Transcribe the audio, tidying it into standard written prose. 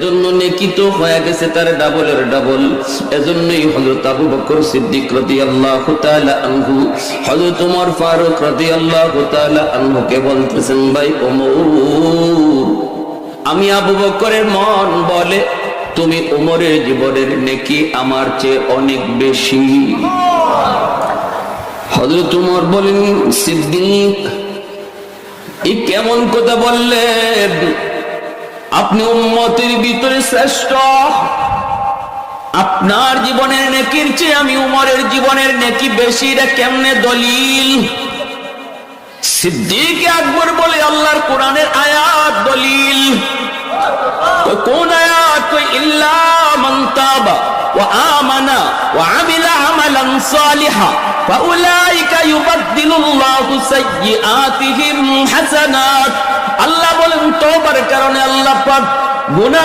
জন্য নেকি তো হয়ে গেছে তার ডাবলের ডাবল। এজন্যই হযরত আবু বকর সিদ্দিক রাদিয়াল্লাহু তাআলা আনহু হযরত ওমর ফারুক রাদিয়াল্লাহু তাআলা আনহুকে বলতেছেন, ভাই ওমর, আমি আবু বকরের মন বলে তুমি ওমরের জীবনের নেকি আমার চেয়ে অনেক বেশি। হযরত ওমর বলেন, সিদ্দিক এই কেমন কথা বললেন? আপনি উম্মতের ভিতরে শ্রেষ্ঠ, আপনার জীবনের নেকির চেয়ে আমি উমরের জীবনের নেকি বেশি, এটা কেমনে দলিল? সিদ্দিক আকবর বলে, আল্লাহর কোরআনের আয়াত দলিল। কোন আয়াত? কই ইল্লা মান তাবা ওয়া আমানা ওয়া আমিলা আমালান সালিহা ফাউলাইকা ইউবাদদিলুল্লাহু সাইয়্যাতিহিম হাসানাত। আল্লাহ বলেন তওবার কারণে আল্লাহ পাক গুনাহ